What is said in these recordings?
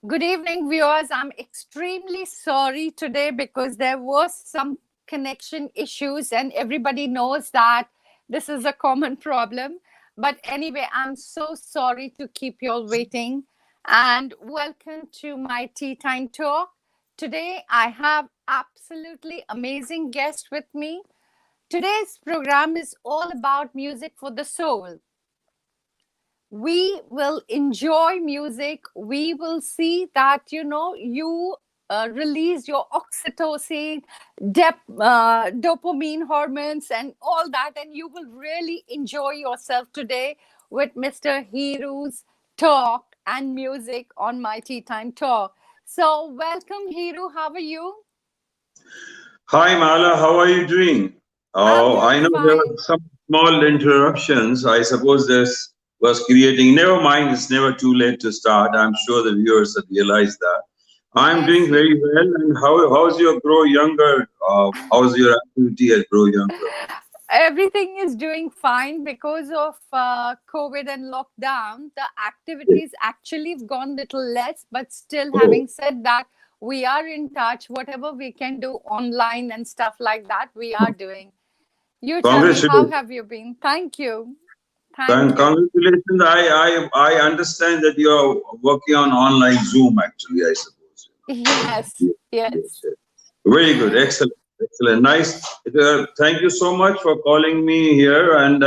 Good evening, viewers. I'm extremely sorry today because there was some connection issues, and everybody knows that this is a common problem. But anyway, I'm so sorry to keep you all waiting. And welcome to my Tea Time Talk. Today, I have absolutely amazing guest with me. Today's program is all about music for the soul. We will enjoy music. We will see that you release your oxytocin, dopamine hormones and all that, and you will really enjoy yourself today with Mr. Hiroo's talk and music on my Tea Time Talk. So welcome, Hiroo. How are you? Hi Mala, how are you doing? I'm Oh, doing I know there fine. were some small interruptions. I suppose this was creating. Never mind, it's never too late to start. I'm sure the viewers have realized that. I'm Yes, doing yes. very well. And how's your Grow Younger? How's your activity at Grow Younger? Everything is doing fine because of COVID and lockdown. The activities actually have gone little less, but still, Oh, having said that, we are in touch. Whatever we can do online and stuff like that, we are doing. You tell me, how congratulations. have you been? Thank you. Thank you. Congratulations. I understand that you're working on online Zoom, actually, I suppose. Yes, Yes, yes, yes. yes. Very good. Excellent. Excellent. Nice. Thank you so much for calling me here. And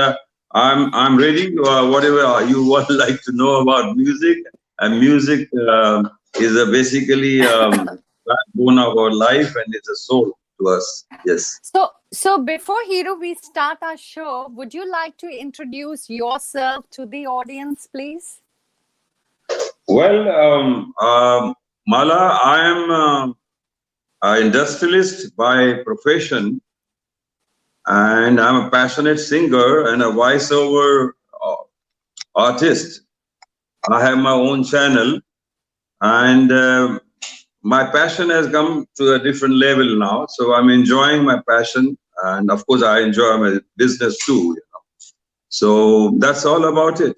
I'm ready. Whatever you would like to know about music. And music is basically backbone of our life, and it's a soul to us. Yes. So before Hero, we start our show, would you like to introduce yourself to the audience, please? Well, Mala, I am an industrialist by profession, and I'm a passionate singer and a voiceover artist. I have my own channel, and my passion has come to a different level now. So I'm enjoying my passion, and of course, I enjoy my business too. So that's all about it.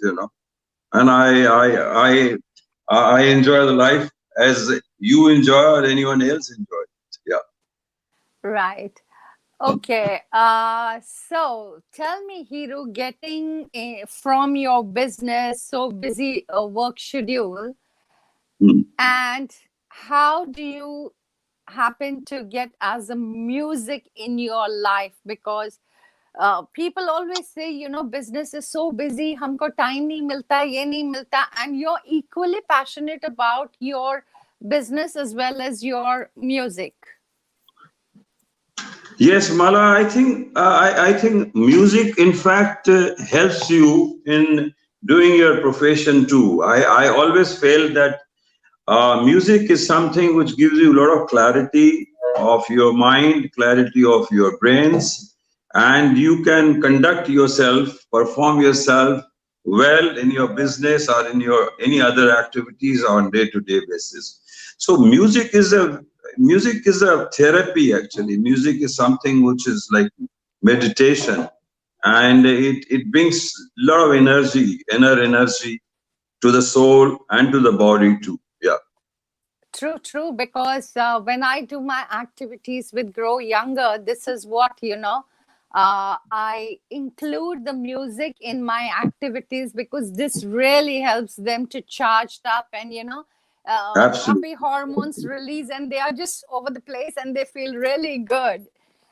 And I enjoy the life as you enjoy or anyone else enjoy it. Yeah. Right. Okay. So tell me, Hero, getting from your business, so busy work schedule, Mm. and how do you happen to get as a music in your life? Because people always say, business is so busy, हमको time नहीं मिलता, ये नहीं मिलता, and you're equally passionate about your business as well as your music. Yes, Mala. I think music, in fact, helps you in doing your profession too. I always felt that music is something which gives you a lot of clarity of your mind, clarity of your brains, and you can conduct yourself, perform yourself well in your business or in your any other activities on day-to-day basis. So music is a therapy actually. Music is something which is like meditation, and it brings a lot of energy, inner energy to the soul and to the body too. Yeah. True, true. Because when I do my activities with Grow Younger, this is what, I include the music in my activities because this really helps them to charge up and, Absolutely. happy hormones release and they are just over the place and they feel really good.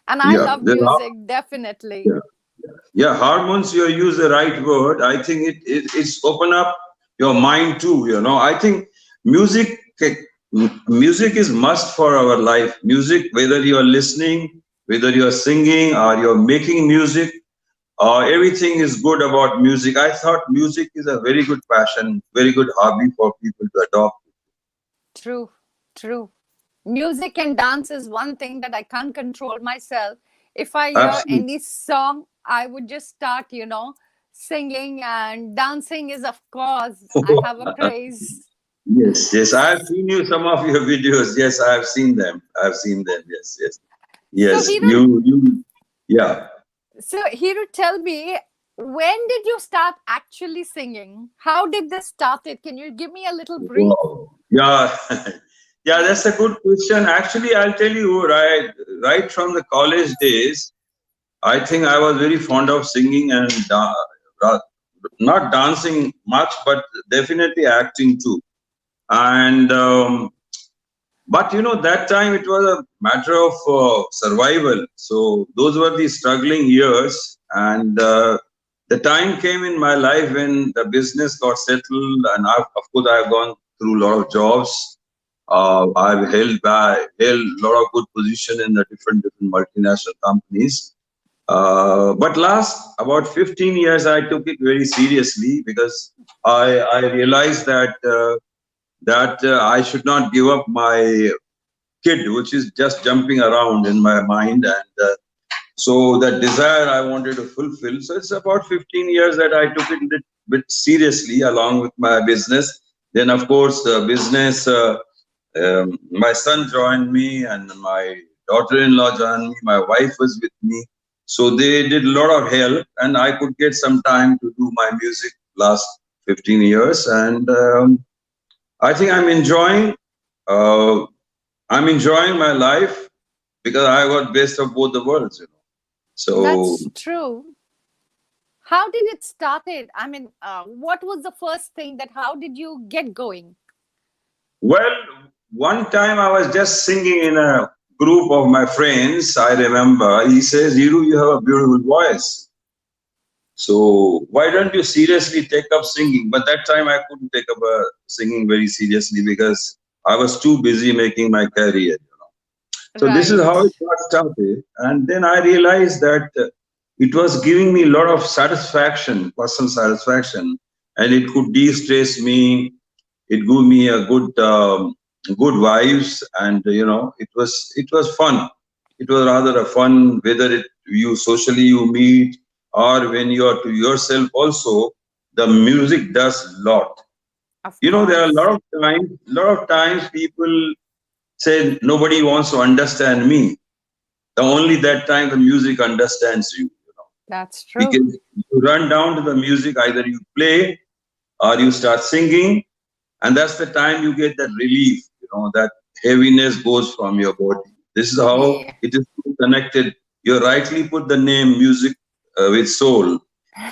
And I Yeah. love music, definitely. Yeah. Yeah. Hormones, you use the right word. I think it's open up your mind too. I think music music is must for our life. Music, whether you are listening, whether you are singing or you're making music, everything is good about music. I thought music is a very good passion, very good hobby for people to adopt. True, true. Music and dance is one thing that I can't control myself. If I hear Absolutely. any song, I would just start, singing, and dancing is, of course, I have a craze. Yes, yes. I have seen you some of your videos. Yes, I have seen them. I have seen them. Yes, yes. So, Yes, Hero, yeah. tell me, when did you start actually singing? How did this started? Can you give me a little brief? Wow. Yeah, yeah, that's a good question. Actually, I'll tell you, right from the college days, I think I was very fond of singing and ra- not dancing much, but definitely acting too. And but that time it was a matter of survival. So those were the struggling years, and the time came in my life when the business got settled, and of course I've gone through a lot of jobs. I've held a lot of good position in the different multinational companies. But last about 15 years, I took it very seriously because I realized that I should not give up my kid, which is just jumping around in my mind, and so that desire I wanted to fulfill. So it's about 15 years that I took it a bit seriously along with my business. Then, of course, the business. My son joined me, and my daughter-in-law joined me. My wife was with me, so they did a lot of help, and I could get some time to do my music last 15 years, and I think I'm enjoying. Uh, I'm enjoying my life because I got best of both the worlds. So, That's true. How did it started? I mean, what was the first thing that how did you get going? well, one time I was just singing in a group of my friends. I remember he says, "Hiroo, you have a beautiful voice. So why don't you seriously take up singing?" But that time I couldn't take up singing very seriously because I was too busy making my career. So this is how Right. it got started. And then I realized that it was giving me a lot of satisfaction, personal satisfaction, and it could de-stress me. It gave me a good vibes, and it was fun. It was rather a fun, whether you socially you meet or when you are to yourself also. The music does a lot. Of There are a course. lot of times people say nobody wants to understand me. The only that time the music understands you. That's true. Because you run down to the music, either you play or you start singing, and that's the time you get that relief. That heaviness goes from your body. This is how Yeah. it is connected. You rightly put the name music with soul.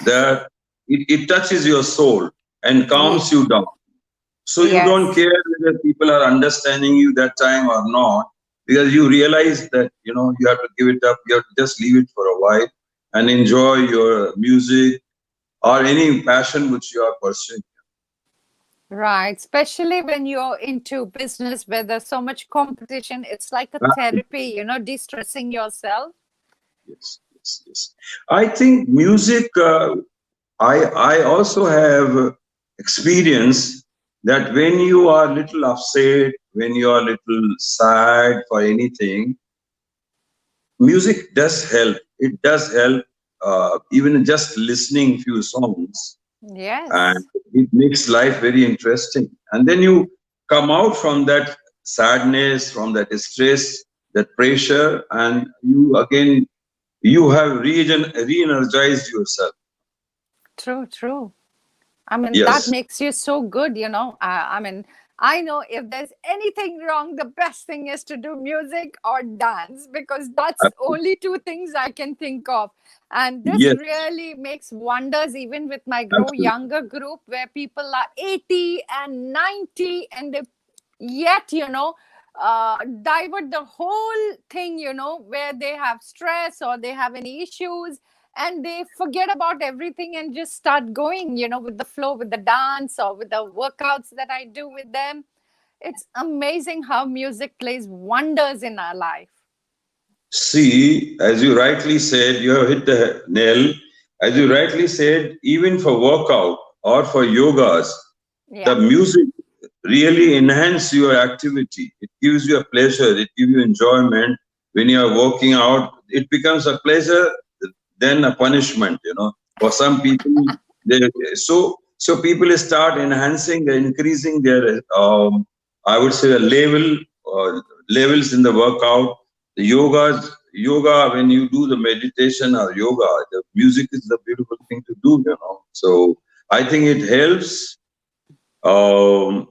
That it touches your soul and calms Yeah. you down. So you don't Yes. care whether people are understanding you that time or not, because you realize that you have to give it up. You have to just leave it for a while and enjoy your music or any passion which you are pursuing. Right. Especially when you're into business where there's so much competition. It's like a Right. therapy, de-stressing yourself. Yes, yes, yes. I think music. I also have experience that when you are little upset, when you are little sad for anything, music does help. It does help, even just listening few songs, and Yes. it makes life very interesting. And then you come out from that sadness, from that stress, that pressure, and you have re-energized yourself. True, true. I mean, that Yes, makes you so good. I mean, I know if there's anything wrong, the best thing is to do music or dance because that's only two things I can think of. And this yes, really makes wonders even with my grow absolutely. younger group where people are 80 and 90 and they yet, divert the whole thing, where they have stress or they have any issues and they forget about everything and just start going with the flow, with the dance or with the workouts that I do with them. It's amazing how music plays wonders in our life. See, as you rightly said, you have hit the nail. As you rightly said, even for workout or for yogas, the Yeah. music really enhance your activity. It gives you a pleasure. It gives you enjoyment. When you are working out, it becomes a pleasure, then a punishment. For some people, they so people start enhancing, increasing their I would say the levels in the workout. The yogas, yoga, when you do the meditation or yoga, the music is the beautiful thing to do, you know. So I think it helps um,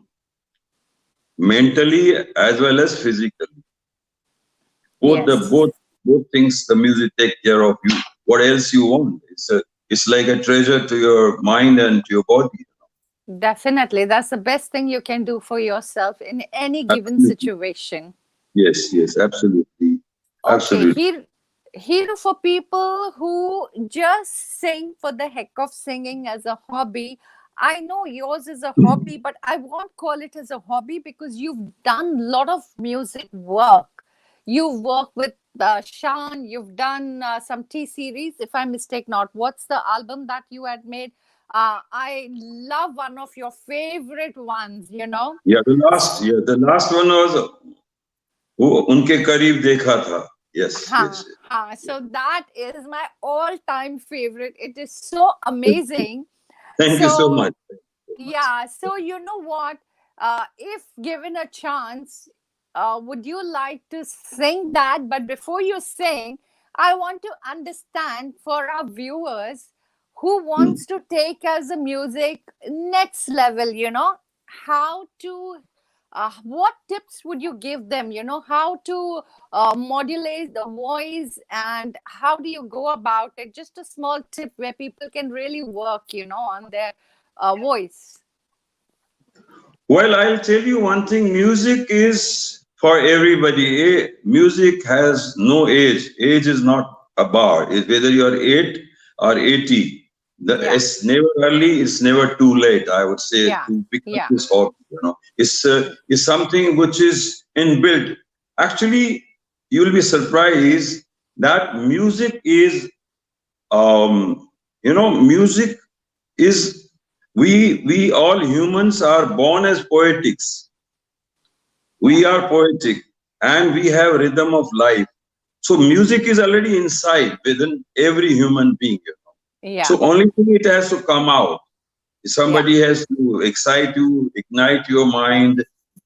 mentally as well as physically. Yes. Both things the music take care of you. What else you want? It's like a treasure to your mind and to your body. Definitely. That's the best thing you can do for yourself in any given Absolutely. situation. Yes, yes, absolutely. Okay, Absolutely. here for people who just sing for the heck of singing as a hobby. I know yours is a hobby, but I won't call it as a hobby because you've done a lot of music work. You've worked with Shan, you've done some T series, if I mistake not. What's the album that you had made? I love one of your favorite ones, you know. The last one was वो उनके करीब देखा था. Yes, yes, Ha, ha. yes. So that is my all-time favorite. It is so amazing. Thank you so So much. Thank you so much. yeah, so you know what? If given a chance, would you like to sing that? But before you sing, I want to understand for our viewers who Hmm. wants to take as a music next level, you know, how to, what tips would you give them, you know, how to modulate the voice and how do you go about it? Just a small tip where people can really work, you know, on their voice. Well, I'll tell you one thing. Music is for everybody. Music has no age. Age is not a bar. Whether you're 8 or 80. Yeah, It's never early. It's never too late. I would say yeah, to pick up yeah, this hobby. You know, it's something which is inbuilt. Actually, you will be surprised that music is music is we all humans are born as poetics. yeah, We are poetic and we have rhythm of life. So music is already inside within every human being. yeah, So only thing it has to come out. yeah, Somebody has to excite you, ignite your mind,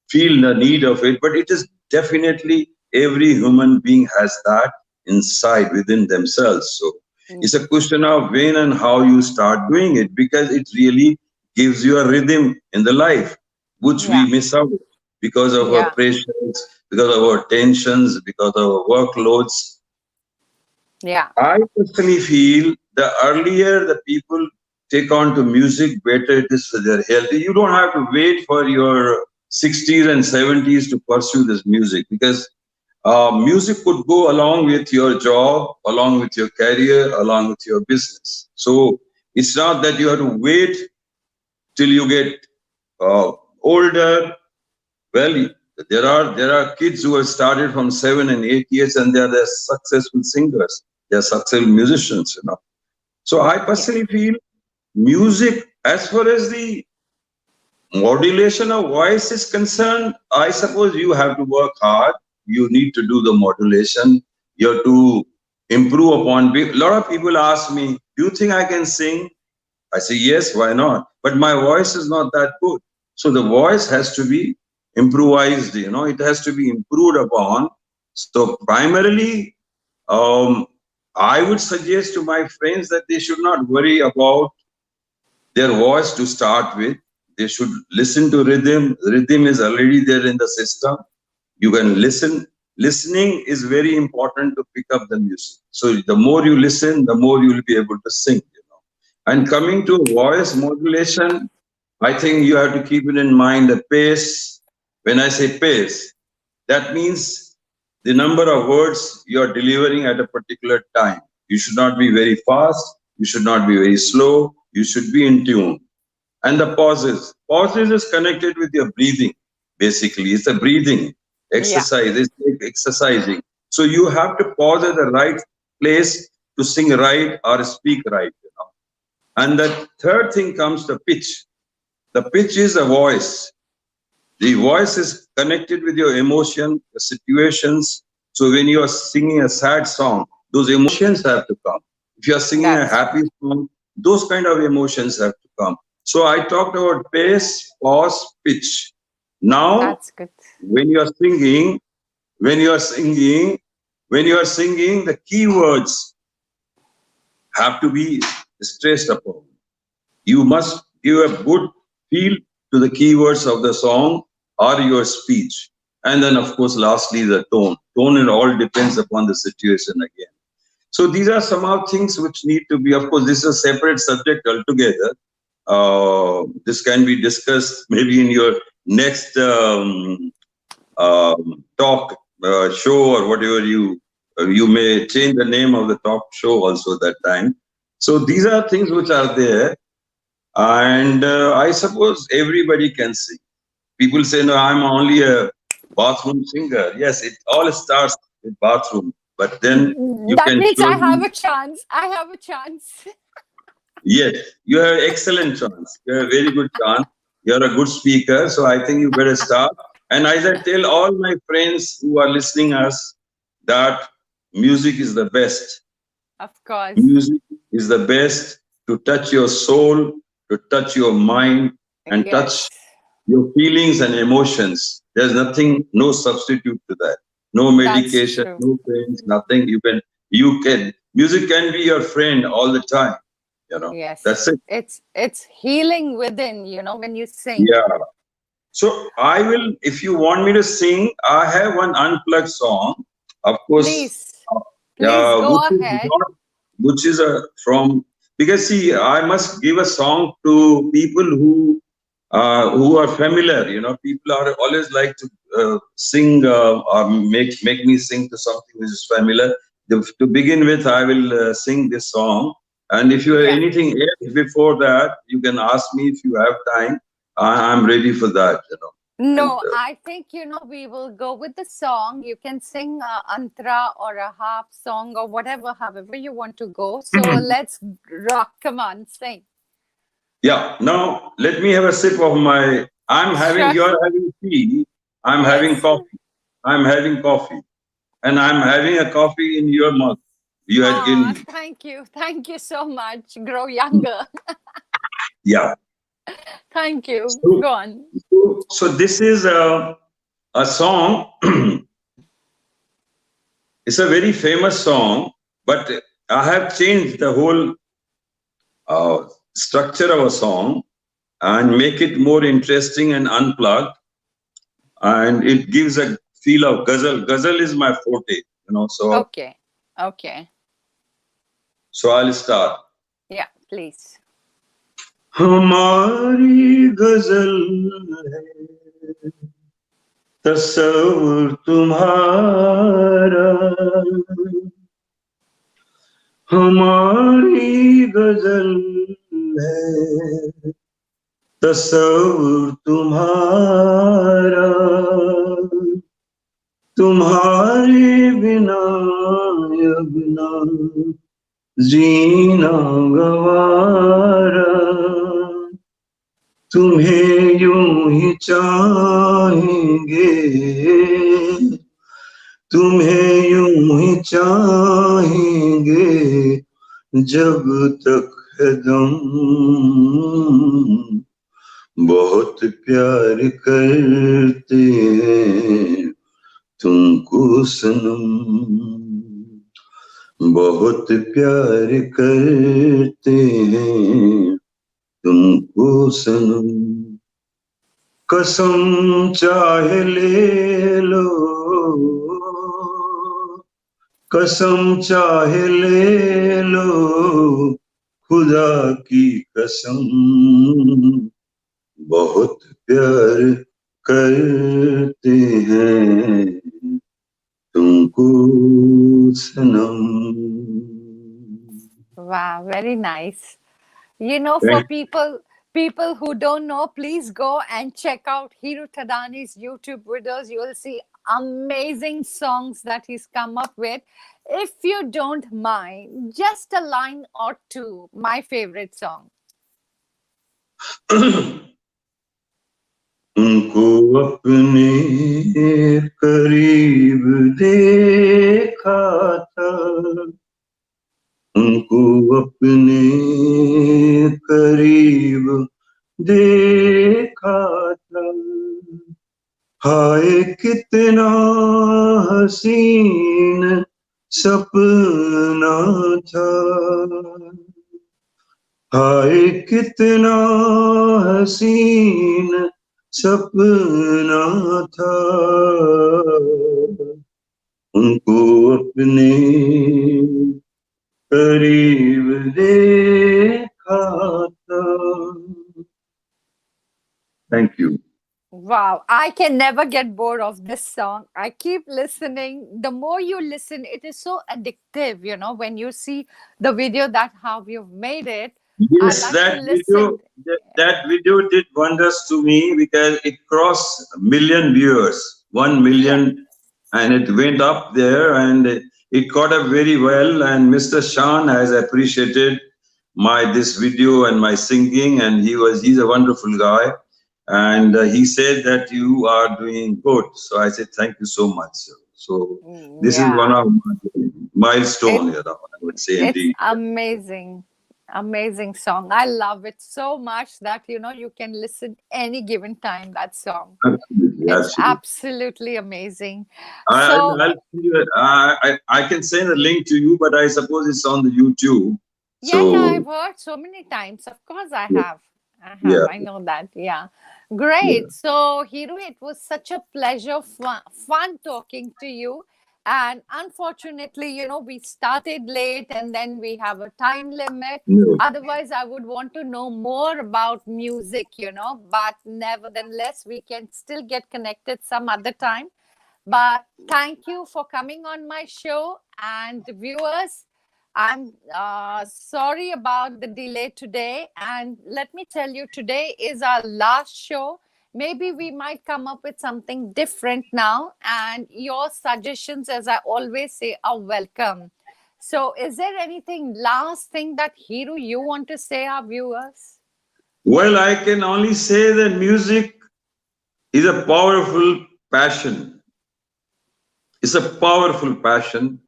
feel the need of it. But it is definitely every human being has that inside within themselves. So it's a question of when and how you start doing it because it really gives you a rhythm in the life, which we yeah, miss out because of our yeah, pressures, because of our tensions, because of our workloads. yeah, I personally feel the earlier the people take on to music, better it is for their health. You don't have to wait for your 60s and 70s to pursue this music because music could go along with your job, along with your career, along with your business. So it's not that you have to wait till you get uh, older. Well, there are kids who have started from 7 and 8 years and they are the successful singers. They are successful musicians. So I yes, personally feel music, as far as the modulation of voice is concerned, I suppose you have to work hard. You need to do the modulation. You have to improve upon. A lot of people ask me, "Do you think I can sing?" I say, "Yes, why not?" But my voice is not that good. So the voice has to be improvised. It has to be improved upon. So primarily, um, I would suggest to my friends that they should not worry about their voice to start with. They should listen to rhythm. Rhythm is already there in the system. You can listen. Listening is very important to pick up the music. So the more you listen, the more you will be able to sing. And coming to voice modulation, I think you have to keep it in mind the pace. When I say pace, that means the number of words you are delivering at a particular time. You should not be very fast. You should not be very slow. You should be in tune. And the pauses. Pauses is connected with your breathing. Basically, it's a breathing yeah, exercise. It's like exercising. So you have to pause at the right place to sing right or speak right. And the third thing comes the pitch. The pitch is a voice. The voice is connected with your emotion, the situations. So when you are singing a sad song, those emotions have to come. If you are singing a that's happy song, those kind of emotions have to come. So I talked about pace, pause, pitch. Now, that's good. when you are singing, when you are singing, when you are singing, the keywords have to be stressed upon. You must give a good feel to the keywords of the song or your speech. And then, of course, lastly, the tone. Tone, it all depends upon the situation again. So these are some of things which need to be, of course, this is a separate subject altogether. This can be discussed maybe in your next talk show or whatever you may change the name of the talk show also that time. So these are things which are there, and I suppose everybody can sing. People say, no, I'm only a bathroom singer. Yes, it all starts with bathroom, but then you That can means I have surely. a chance. I have a chance. Yes, you have excellent chance. You have a very good chance. You're a good speaker, so I think you better start. And as I tell all my friends who are listening us that music is the best. Of course. Music is the best to touch your soul, to touch your mind, and touch Yes. your feelings and emotions. There's nothing, no substitute to that. No That's medication, true. no pains, nothing. Music can be your friend all the time. That's Yes. it. It's healing within, when you sing. Yeah. So I will, if you want me to sing, I have one unplugged song, of course, Please. Please go which is ahead. not, which is from, because see, I must give a song to people who are familiar. People are always like to sing or make me sing to something which is familiar. To begin with, I will sing this song. And if you have Yeah. anything else before that, you can ask me if you have time. I'm ready for that. And No, I think, we will go with the song. You can sing a antra or a half song or whatever, however you want to go. So let's rock. Come on, sing. yeah, now let me have a sip of my. Sure. You're having tea. I'm having Yes. coffee. I'm having coffee. And I'm having a coffee in your mouth. You had given Ah, me. thank you. Thank you so much. Grow younger. Yeah. Thank you. So, Go on. so this is a song. It's a very famous song, but I have changed the whole structure of a song and make it more interesting and unplugged. And it gives a feel of ghazal. Ghazal is my forte, so Okay. Okay. I'll start. Yeah, please. हमारी गजल है तस्वुर तुम्हारा हमारी गजल है तस्वुर तुम्हारा तुम्हारे बिना अब ना जीना गवारा तुम्हें यूं ही चाहेंगे तुम्हें यूं ही चाहेंगे जब तक है दम बहुत प्यार करते हैं तुमको सनम बहुत प्यार करते हैं तुमको सनम कसम चाहे ले लो कसम चाहे ले लो खुदा की कसम बहुत प्यार करते हैं तुमको सनम. Wow, very nice. For people who don't know, please go and check out Hiroo Thadani's YouTube videos. You will see amazing songs that he's come up with. If you don't mind, just a line or two, my favorite song. उनको अपने करीब देखा था उनको अपने करीब देखा था हाय कितना हसीन सपना था, हाय कितना हसीन सपना था, उनको अपने करीब देखा था. Thank you. Wow, I can never get bored of this song. I keep listening. The more you listen, it is so addictive, when you see the video that how you've made it. I Yes, like to listen. that video did wonders to me because it crossed a million viewers, 1 million, Yeah. and it went up there and it caught up very well. And Mr. Shan has appreciated this video and my singing, and he's a wonderful guy, and he said that you are doing good. So I said thank you so much. So this is one Yeah. of my milestone, It I would say it's indeed. amazing. Amazing song. I love it so much that you can listen any given time that song. Absolutely, It's absolutely. absolutely amazing. I, So, I'll see you, I can send a link to you, but I suppose it's on the YouTube. yeah, So I've heard so many times. Of course, I yeah, have. I have. yeah, I know that. Yeah. yeah. Great. So, Hiru, it was such a pleasure, fun talking to you. And unfortunately, we started late and then we have a time limit. No. Otherwise, I would want to know more about music. But nevertheless, we can still get connected some other time. But thank you for coming on my show. And viewers, I'm sorry about the delay today. And let me tell you, today is our last show. Maybe we might come up with something different now. And your suggestions, as I always say, are welcome. So, is there anything last thing that Hiru you want to say, our viewers? Well, I can only say that music is a powerful passion. It's a powerful passion.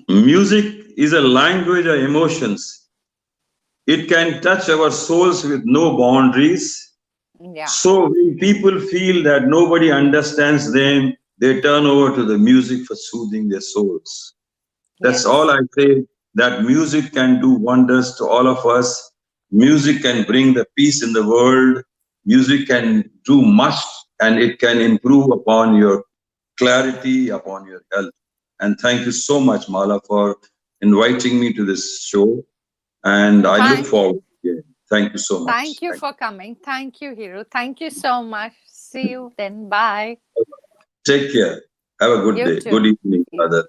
Music is a language of emotions. It can touch our souls with no boundaries. Yeah. So when people feel that nobody understands them, they turn over to the music for soothing their souls. That's all Yes. I say, that music can do wonders to all of us. Music can bring the peace in the world. Music can do much, and it can improve upon your clarity, upon your health. And thank you so much, Mala, for inviting me to this show. And I look Thank forward again. Thank you so much. Thank you for coming. Thank you, Hero. Thank you so much. See you then. Bye. Take care. Have a good You day. Good too. evening, brother.